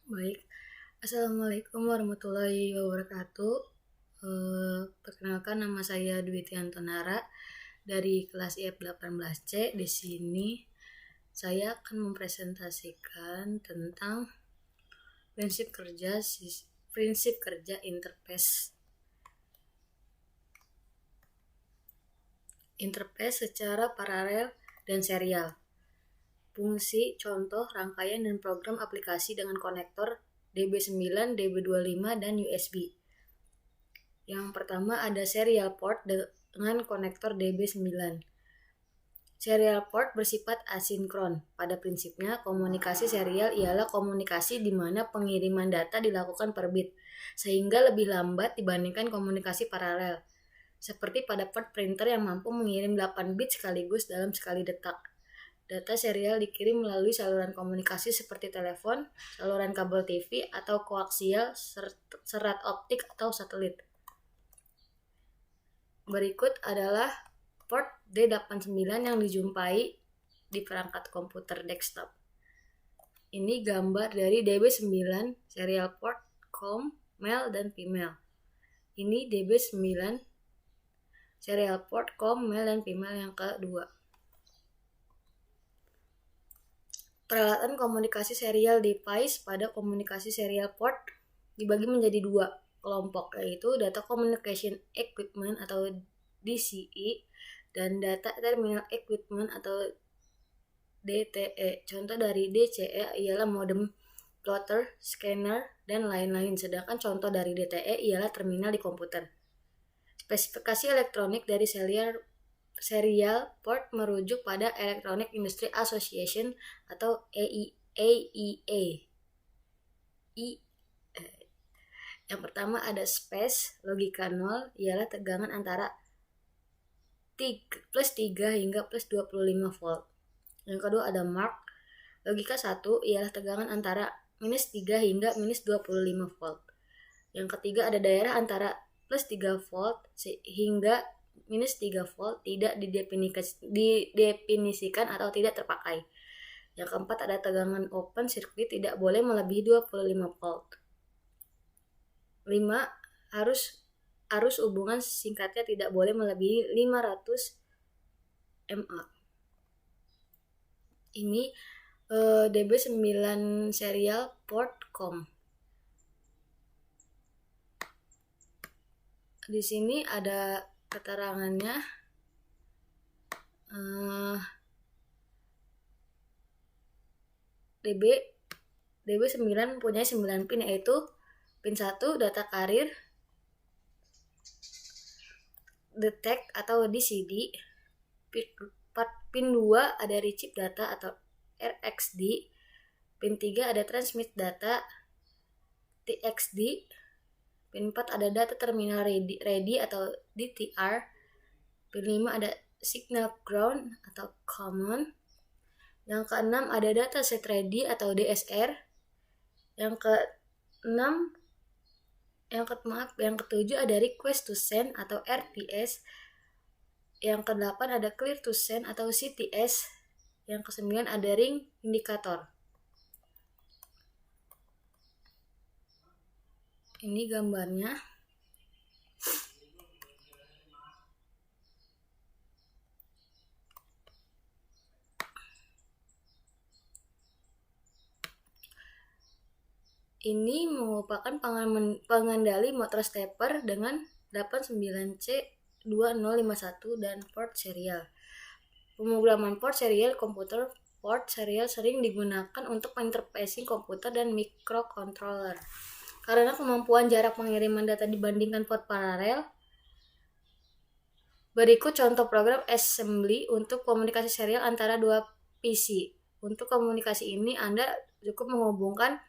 Baik, Assalamualaikum warahmatullahi wabarakatuh. Perkenalkan nama saya Dwi Tiantonara dari kelas IF18C. Di sini saya akan mempresentasikan tentang prinsip kerja interface secara paralel dan serial. Fungsi, contoh, rangkaian, dan program aplikasi dengan konektor DB9, DB25, dan USB. Yang pertama ada serial port dengan konektor DB9. Serial port bersifat asinkron. Pada prinsipnya, komunikasi serial ialah komunikasi di mana pengiriman data dilakukan per bit, sehingga lebih lambat dibandingkan komunikasi paralel. Seperti pada port printer yang mampu mengirim 8 bit sekaligus dalam sekali detak. Data serial dikirim melalui saluran komunikasi seperti telepon, saluran kabel TV, atau koaksial, serat optik, atau satelit. Berikut adalah port D89 yang dijumpai di perangkat komputer desktop. Ini gambar dari DB9 serial port COM, male dan female. Ini DB9 serial port COM, male dan female yang kedua. Peralatan komunikasi serial device pada komunikasi serial port dibagi menjadi dua kelompok, yaitu Data Communication Equipment atau DCE dan Data Terminal Equipment atau DTE. Contoh dari DCE ialah modem, plotter, scanner, dan lain-lain, sedangkan contoh dari DTE ialah terminal di komputer. Spesifikasi elektronik dari serial port merujuk pada Electronic Industry Association atau AIA. Yang pertama ada space, logika 0 ialah tegangan antara plus 3 hingga plus 25 volt. Yang kedua ada mark, logika 1 ialah tegangan antara minus 3 hingga minus 25 volt. Yang ketiga ada daerah antara plus 3 volt hingga minus 3 volt tidak didefinisikan atau tidak terpakai. Yang keempat ada tegangan open circuit tidak boleh melebihi 25 volt. 5. Arus hubungan singkatnya tidak boleh melebihi 500 mA. Ini DB9 serial port COM. Di sini ada keterangannya. DB9 mempunyai 9 pin, yaitu pin 1 data karir, detect atau DCD, pin 2 ada receive data atau RxD, pin 3 ada transmit data TXD, pin 4 ada data terminal ready atau DTR, pin 5 ada signal ground atau common, yang ke-6 ada data set ready atau DSR, yang ke-7 ada request to send atau RTS, yang ke-8 ada clear to send atau CTS, yang ke-9 ada ring indikator. Ini gambarnya. Ini merupakan pengendali motor stepper dengan 89C2051 dan port serial. Pemrograman port serial komputer. Port serial sering digunakan untuk interfacing komputer dan microcontroller. Karena kemampuan jarak pengiriman data dibandingkan port paralel, berikut contoh program assembly untuk komunikasi serial antara dua PC. Untuk komunikasi ini Anda cukup menghubungkan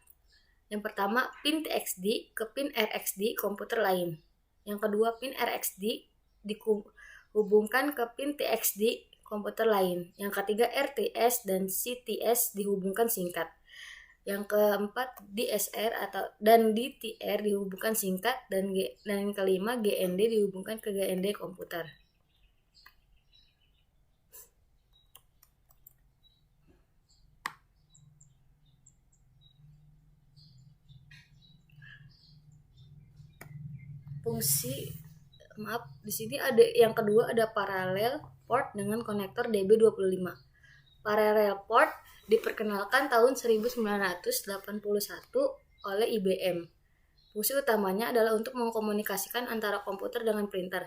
yang pertama pin TXD ke pin RxD komputer lain. Yang kedua pin RxD dihubungkan ke pin TXD komputer lain. Yang ketiga RTS dan CTS dihubungkan singkat. Yang keempat DSR dan DTR dihubungkan singkat, dan yang kelima GND dihubungkan ke GND komputer. fungsi di sini ada yang kedua, ada parallel port dengan konektor DB25. Parallel port diperkenalkan tahun 1981 oleh IBM. Fungsi utamanya adalah untuk mengkomunikasikan antara komputer dengan printer.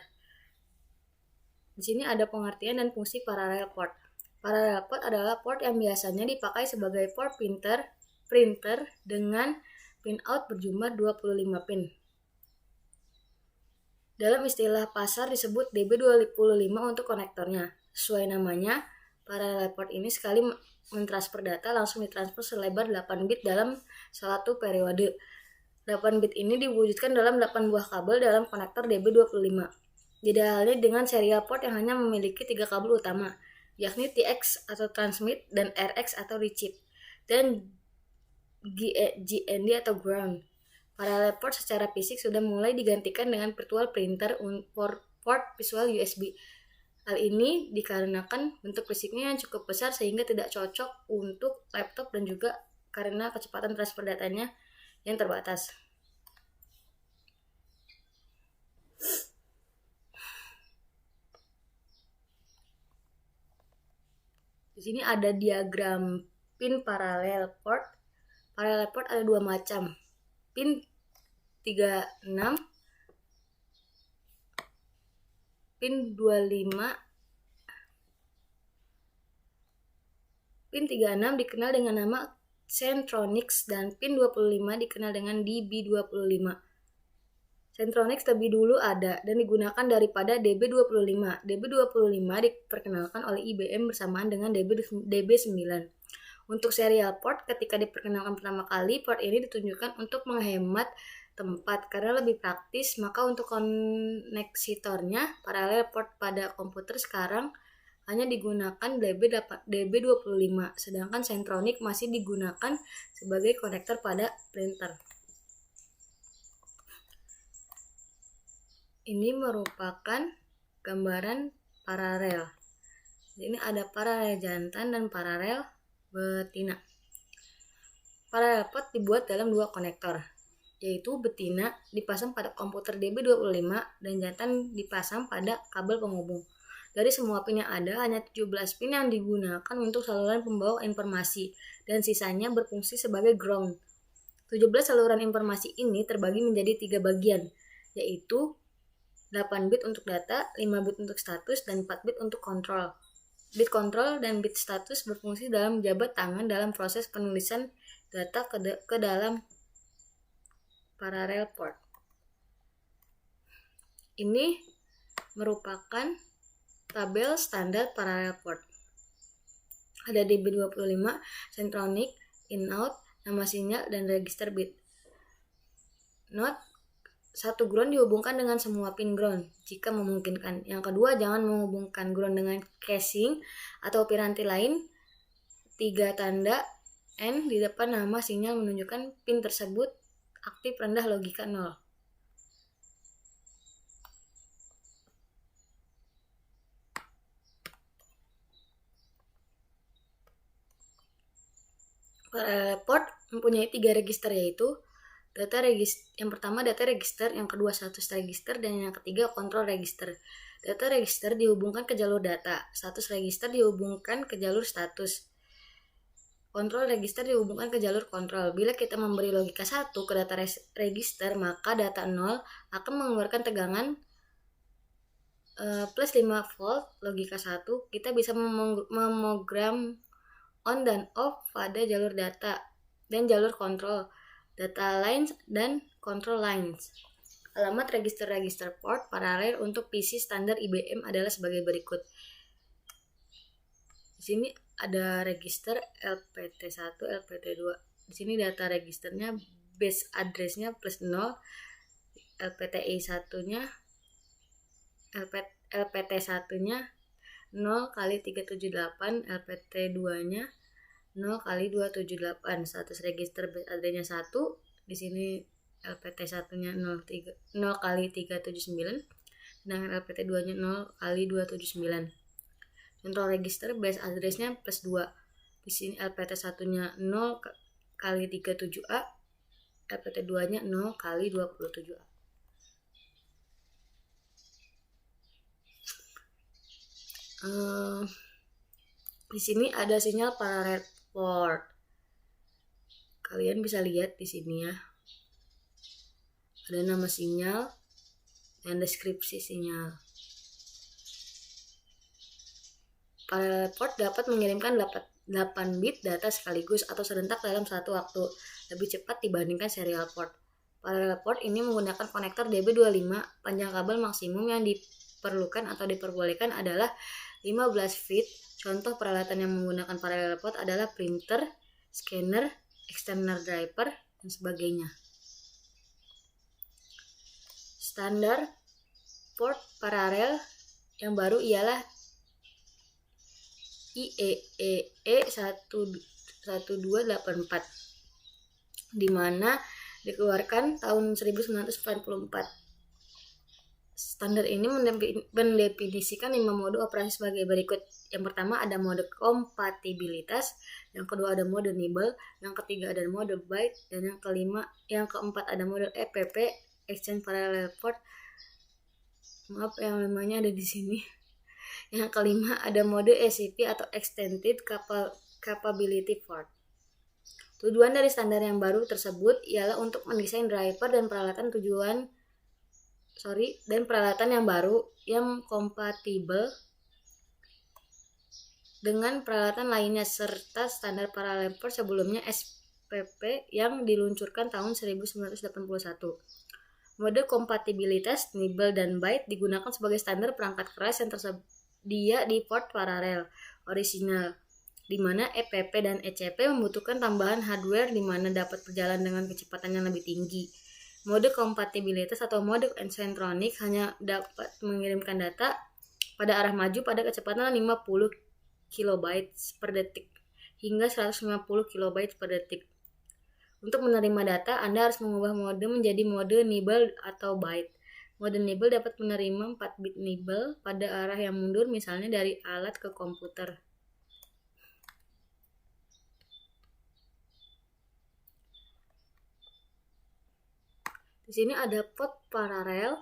Di sini ada pengertian dan fungsi parallel port. Parallel port adalah port yang biasanya dipakai sebagai port printer dengan pinout berjumlah 25 pin. Dalam istilah pasar disebut DB25 untuk konektornya. Sesuai namanya, parallel port ini sekali mentransfer data langsung ditransfer selebar 8 bit dalam suatu periode. 8 bit ini diwujudkan dalam 8 buah kabel dalam konektor DB25. Beda halnya dengan serial port yang hanya memiliki 3 kabel utama, yakni TX atau transmit dan RX atau receive, dan GND atau ground. Parallel port secara fisik sudah mulai digantikan dengan virtual printer port visual USB. Hal ini dikarenakan bentuk fisiknya yang cukup besar sehingga tidak cocok untuk laptop dan juga karena kecepatan transfer datanya yang terbatas. Di sini ada diagram pin parallel port. Parallel port ada dua macam. Pin 36, pin 25. Pin 36 dikenal dengan nama Centronics dan pin 25 dikenal dengan DB25. Centronics lebih dulu ada dan digunakan daripada DB25. DB25 diperkenalkan oleh IBM bersamaan dengan DB9. Untuk serial port, ketika diperkenalkan pertama kali, port ini ditunjukkan untuk menghemat tempat karena lebih praktis, maka untuk koneksitornya parallel port pada komputer sekarang hanya digunakan DB25, sedangkan Centronics masih digunakan sebagai konektor pada printer. Ini merupakan gambaran paralel. Ini ada paralel jantan dan paralel betina. Parallel port dibuat dalam dua konektor, yaitu betina dipasang pada komputer DB25 dan jantan dipasang pada kabel penghubung. Dari semua pin yang ada, hanya 17 pin yang digunakan untuk saluran pembawa informasi dan sisanya berfungsi sebagai ground. 17 saluran informasi ini terbagi menjadi 3 bagian, yaitu 8 bit untuk data, 5 bit untuk status, dan 4 bit untuk kontrol. Bit kontrol dan bit status berfungsi dalam jabat tangan dalam proses penulisan data ke dalam parallel port. Ini merupakan tabel standar parallel port. Ada DB25, Centronics, in-out, nama sinyal, dan register bit. Note: satu ground dihubungkan dengan semua pin ground jika memungkinkan. Yang kedua, jangan menghubungkan ground dengan casing atau piranti lain. 3 tanda N di depan nama sinyal menunjukkan pin tersebut aktif rendah logika 0. Parallel port mempunyai 3 register, yaitu yang pertama data register, yang kedua status register, dan yang ketiga kontrol register. Data register dihubungkan ke jalur data, status register dihubungkan ke jalur status, kontrol register dihubungkan ke jalur kontrol. Bila kita memberi logika 1 ke data register, maka data 0 akan mengeluarkan tegangan plus 5 volt. Logika 1, kita bisa memogram on dan off pada jalur data dan jalur kontrol, data lines dan control lines. Alamat register port paralel untuk PC standar IBM adalah sebagai berikut. Di sini ada register LPT1, LPT2. Di sini data registernya base address-nya plus 0, LPTI1-nya, LPT1-nya 0 kali 378, LPT2-nya 0 kali 278. Status register base address-nya 1. Di sini LPT1-nya 0 kali 379, sedangkan LPT2-nya 0 kali 279. Control register base address-nya plus 2. Di sini LPT1-nya 0 kali 37A, LPT2-nya 0 kali 27A. Di sini ada sinyal parallel port. Kalian bisa lihat di sini ya. Ada nama sinyal dan deskripsi sinyal. Parallel port dapat mengirimkan 8 bit data sekaligus atau serentak dalam satu waktu, lebih cepat dibandingkan serial port. Parallel port ini menggunakan konektor DB25. Panjang kabel maksimum yang diperlukan atau diperbolehkan adalah 15 feet. Contoh peralatan yang menggunakan parallel port adalah printer, scanner, external driver, dan sebagainya. Standar port paralel yang baru ialah IEEE 1284, di mana dikeluarkan tahun 1944. Standar ini mendefinisikan 5 mode operasi sebagai berikut. Yang pertama ada mode kompatibilitas, yang kedua ada mode nibble, yang ketiga ada mode byte, dan yang keempat ada mode EPP, Exchange Parallel Port. Maaf, yang limanya ada di sini. Yang kelima ada mode ECP atau Extended Capability Port. Tujuan dari standar yang baru tersebut ialah untuk mendesain driver dan peralatan yang baru yang kompatibel dengan peralatan lainnya, serta standar parallel port sebelumnya SPP yang diluncurkan tahun 1981. Mode kompatibilitas nibble dan byte digunakan sebagai standar perangkat keras yang tersedia di port paralel orisinal, di mana EPP dan ECP membutuhkan tambahan hardware di mana dapat berjalan dengan kecepatan yang lebih tinggi. Mode kompatibilitas atau mode asynchronic hanya dapat mengirimkan data pada arah maju pada kecepatan 50 KB per detik hingga 150 KB per detik. Untuk menerima data, Anda harus mengubah mode menjadi mode nibble atau byte. Mode nibble dapat menerima 4 bit nibble pada arah yang mundur, misalnya dari alat ke komputer. Di sini ada port parallel,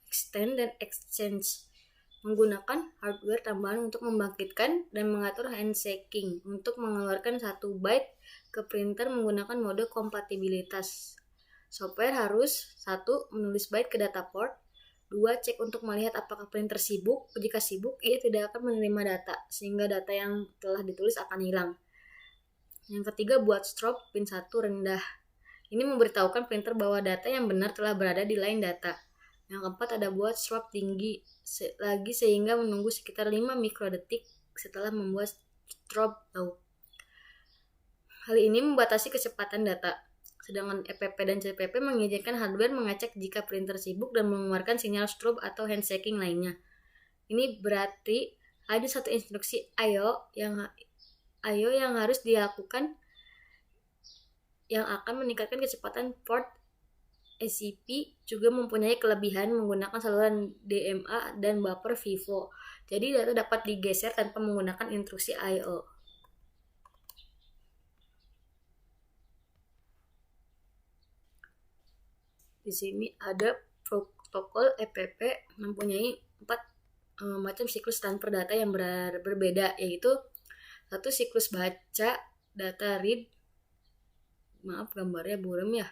extend, dan exchange. Menggunakan hardware tambahan untuk membangkitkan dan mengatur handshaking untuk mengeluarkan 1 byte ke printer menggunakan mode kompatibilitas. Software harus 1. Menulis byte ke data port. 2. Cek untuk melihat apakah printer sibuk. Jika sibuk, ia tidak akan menerima data, sehingga data yang telah ditulis akan hilang. Yang ketiga, buat strobe pin 1 rendah. Ini memberitahukan printer bahwa data yang benar telah berada di line data. Yang keempat ada buat strobe tinggi lagi sehingga menunggu sekitar 5 mikrodetik setelah membuat strobe low. Hal ini membatasi kecepatan data. Sedangkan EPP dan CPP mengizinkan hardware mengecek jika printer sibuk dan mengeluarkan sinyal strobe atau handshaking lainnya. Ini berarti ada satu instruksi I/O yang harus dilakukan yang akan meningkatkan kecepatan port. ECP juga mempunyai kelebihan menggunakan saluran DMA dan buffer FIFO. Jadi data dapat digeser tanpa menggunakan instruksi I/O. Di sini ada protokol EPP mempunyai 4 macam siklus transfer data yang berbeda, yaitu 1. Siklus baca data read. Maaf, gambarnya buram ya.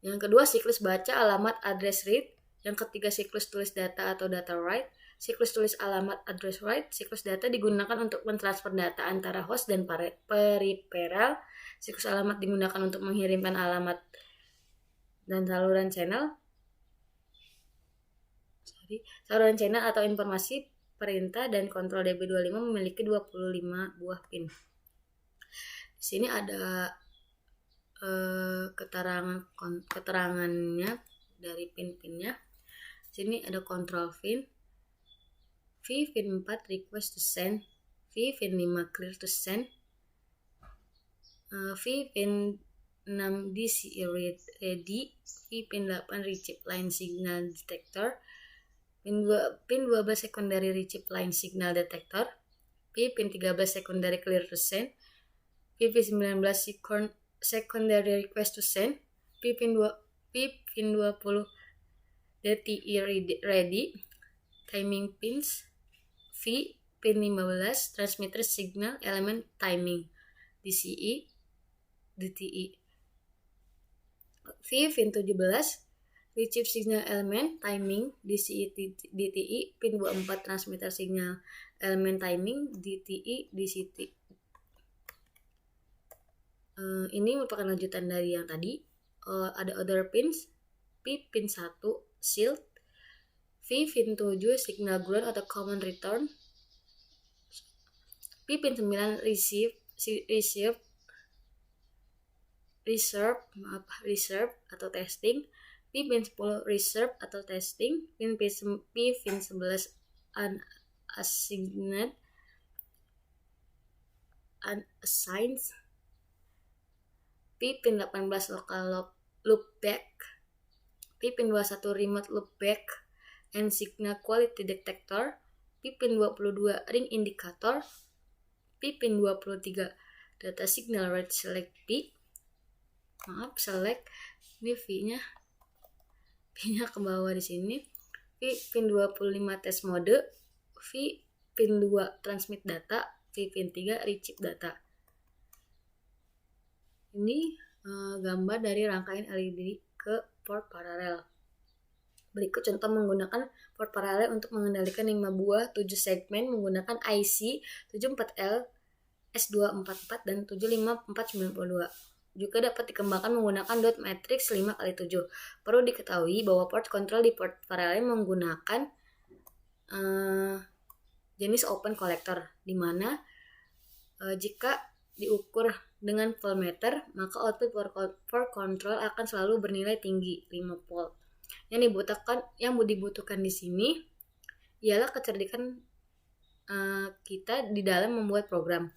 Yang kedua, siklus baca alamat address read. Yang ketiga, siklus tulis data atau data write. Siklus tulis alamat address write. Siklus data digunakan untuk mentransfer data antara host dan peripheral. Siklus alamat digunakan untuk mengirimkan alamat dan saluran channel. Saluran channel atau informasi perintah dan kontrol DB25 memiliki 25 buah pin. Di sini ada keterangannya dari pin-pinnya. Sini ada control pin, V pin 4 request to send, V pin 5 clear to send, V pin 6 DC ready, V pin 8 rechip line signal detector, pin 12 secondary rechip line signal detector, V pin 13 secondary clear to send, V pin 19 secondary request to send, V pin 20 DTE ready, timing pins, V pin 15 transmitter signal element timing DTI. V pin 17 receive signal element timing DTI pin 24 transmitter signal element timing DTI. Ini merupakan lanjutan dari yang tadi. Ada other pins. P pin 1 shield, V pin 7 signal ground atau common return, P pin 9 reserve atau testing, P pin 10 reserve atau testing, P pin 11 unassigned, P pin 18 local loopback, P pin 21 remote loopback and signal quality detector, P pin 22 ring indicator, P pin 23 data signal rate select select ini V-nya ke bawah di sini. V pin 25 test mode, V pin 2 transmit data, V pin 3 retrieve data. Ini gambar dari rangkaian LED ke port paralel. Berikut contoh menggunakan port paralel untuk mengendalikan 5 buah 7 segmen menggunakan IC 74L S244 dan 75492. Juga dapat dikembangkan menggunakan dot matrix 5x7. Perlu diketahui bahwa port control di port paralel menggunakan jenis open collector, di mana jika diukur dengan voltmeter, maka output port control akan selalu bernilai tinggi 5 volt. Yang dibutuhkan di sini ialah kecerdikan kita di dalam membuat program.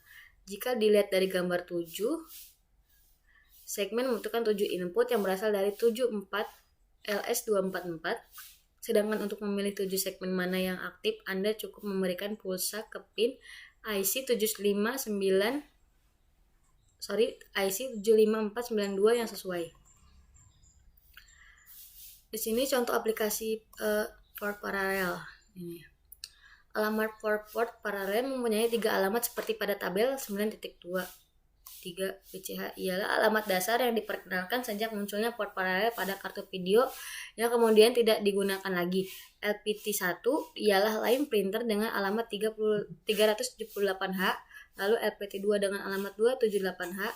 Jika dilihat dari gambar 7, segmen membutuhkan 7 input yang berasal dari 74 LS244. Sedangkan untuk memilih 7 segmen mana yang aktif, Anda cukup memberikan pulsa ke pin IC 75492 yang sesuai. Di sini contoh aplikasi port paralel. Ini. Alamat port paralel mempunyai 3 alamat seperti pada tabel 9.2. 3 BCH ialah alamat dasar yang diperkenalkan sejak munculnya port paralel pada kartu video yang kemudian tidak digunakan lagi. LPT1 ialah line printer dengan alamat 378H, lalu LPT2 dengan alamat 278H.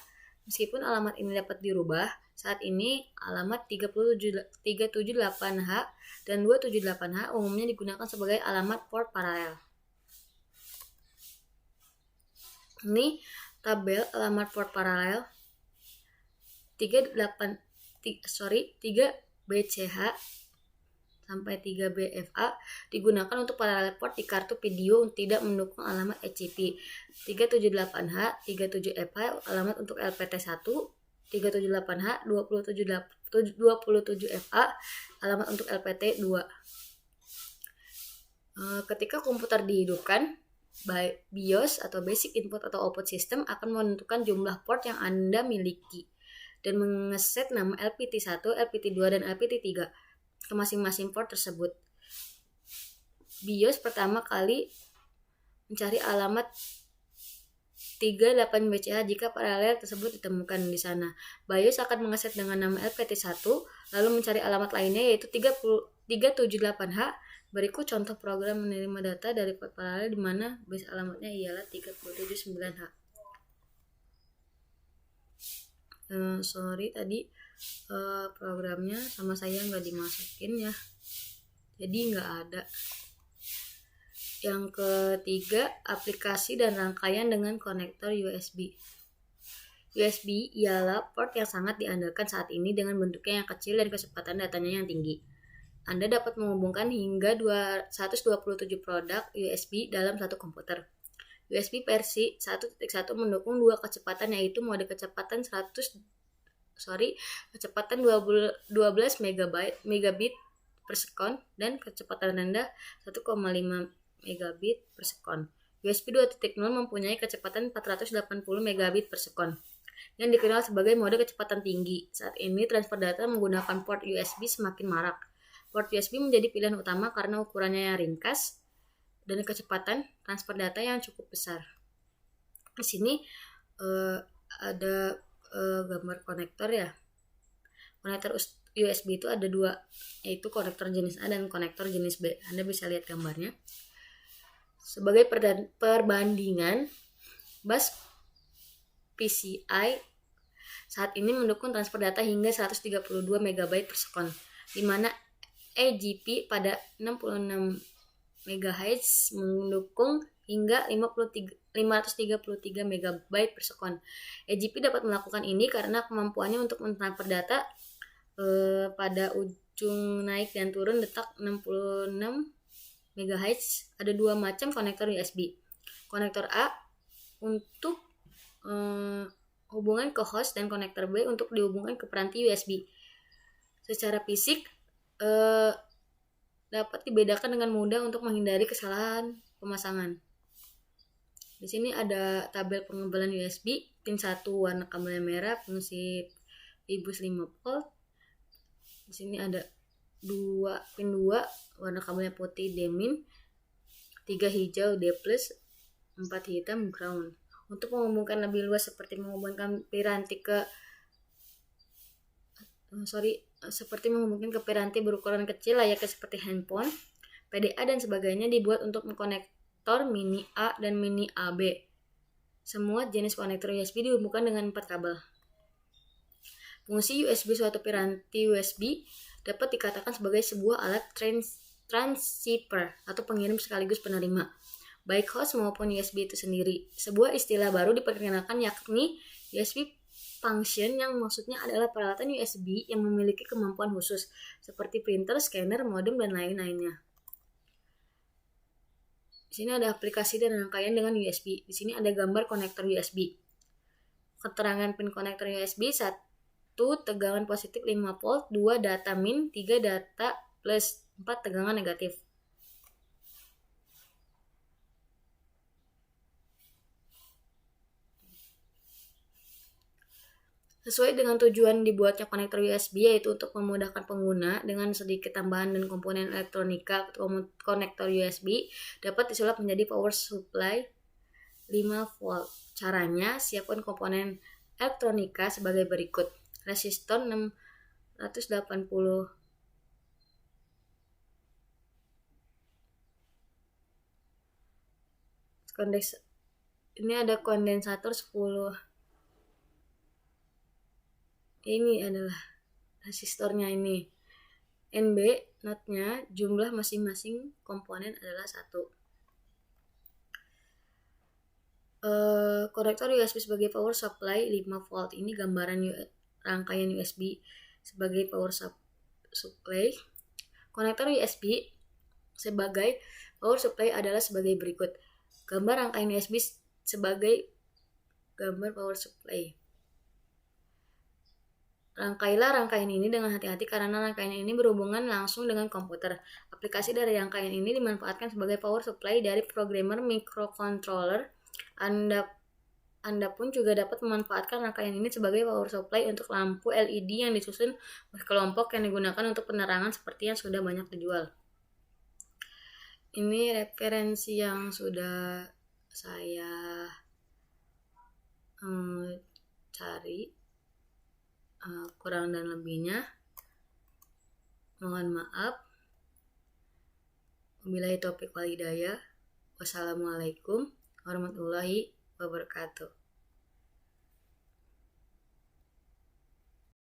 Meskipun alamat ini dapat dirubah, saat ini alamat 378H dan 278H umumnya digunakan sebagai alamat port paralel. Ini tabel alamat port paralel 3 BCH sampai 3 BFA digunakan untuk paralel port di kartu video tidak mendukung alamat ECP. 378H, 37FH alamat untuk LPT1, 378H, 27FA alamat untuk LPT2. Ketika komputer dihidupkan, BIOS atau Basic Input atau Output System akan menentukan jumlah port yang Anda miliki dan mengeset nama LPT1, LPT2, dan LPT3 ke masing-masing port tersebut. BIOS pertama kali mencari alamat 38 BCH jika paralel tersebut ditemukan di sana. BIOS akan mengeset dengan nama LPT1 lalu mencari alamat lainnya yaitu 378H. Berikut contoh program menerima data dari port paralel di mana base alamatnya ialah 379H. Sorry tadi programnya sama saya nggak dimasukin ya, jadi nggak ada. Yang ketiga, aplikasi dan rangkaian dengan konektor USB. USB ialah port yang sangat diandalkan saat ini dengan bentuknya yang kecil dan kecepatan datanya yang tinggi. Anda dapat menghubungkan hingga 127 produk USB dalam satu komputer. USB versi 1.1 mendukung 2 kecepatan yaitu mode kecepatan 12 megabit per sekon dan kecepatan rendah 1,5 megabit per sekon. USB 2.0 mempunyai kecepatan 480 megabit per sekon yang dikenal sebagai mode kecepatan tinggi. Saat ini transfer data menggunakan port USB semakin marak. Port USB menjadi pilihan utama karena ukurannya yang ringkas dan kecepatan transfer data yang cukup besar. Di sini ada gambar konektor ya. Konektor USB itu ada dua, yaitu konektor jenis A dan konektor jenis B. Anda bisa lihat gambarnya. Sebagai perbandingan, bus PCI saat ini mendukung transfer data hingga 132 MB per sekon, di mana AGP pada 66 MHz mendukung hingga 533 MB per sekon. AGP dapat melakukan ini karena kemampuannya untuk mentransfer data pada ujung naik dan turun detak 66 MHz. Ada dua macam konektor USB. Konektor A untuk hubungan ke host dan konektor B untuk dihubungkan ke peranti USB. Secara fisik dapat dibedakan dengan mudah untuk menghindari kesalahan pemasangan. Di sini ada tabel pengebalan USB. Pin 1 warna kabelnya merah, fungsi bus 5 volt. Di sini ada pin 2 warna kabelnya putih D-min, 3 hijau D+, 4 hitam ground. Untuk menghubungkan lebih luas seperti menghubungkan piranti berukuran kecil layaknya seperti handphone, PDA dan sebagainya dibuat untuk konektor mini A dan mini AB. Semua jenis konektor USB dihubungkan dengan 4 kabel. Fungsi USB suatu piranti USB dapat dikatakan sebagai sebuah alat transceiver atau pengirim sekaligus penerima, baik host maupun USB itu sendiri. Sebuah istilah baru diperkenalkan yakni USB function, yang maksudnya adalah peralatan USB yang memiliki kemampuan khusus seperti printer, scanner, modem, dan lain-lainnya. Di sini ada aplikasi dan rangkaian dengan USB. Di sini ada gambar konektor USB. Keterangan pin konektor USB 1 tegangan positif 5 volt, 2 data min, 3 data plus, 4 tegangan negatif. Sesuai dengan tujuan dibuatnya konektor USB, yaitu untuk memudahkan pengguna dengan sedikit tambahan dan komponen elektronika. Konektor USB dapat disulap menjadi power supply 5 volt. Caranya, siapkan komponen elektronika sebagai berikut. Resistor 680 ini ada kondensator 10. Ini adalah resistornya ini. NB notnya, jumlah masing-masing komponen adalah 1. Konektor USB sebagai power supply 5 volt. Ini gambaran rangkaian USB sebagai power supply. Konektor USB sebagai power supply adalah sebagai berikut. Gambar rangkaian USB sebagai gambar power supply. Rangkailah rangkaian ini dengan hati-hati karena rangkaian ini berhubungan langsung dengan komputer. Aplikasi dari rangkaian ini dimanfaatkan sebagai power supply dari programmer microcontroller. Anda pun juga dapat memanfaatkan rangkaian ini sebagai power supply untuk lampu LED yang disusun berkelompok yang digunakan untuk penerangan seperti yang sudah banyak dijual. Ini referensi yang sudah saya cari. Kurang dan lebihnya mohon maaf. Wabillahi taufiq wal hidayah. Wassalamualaikum warahmatullahi wabarakatuh.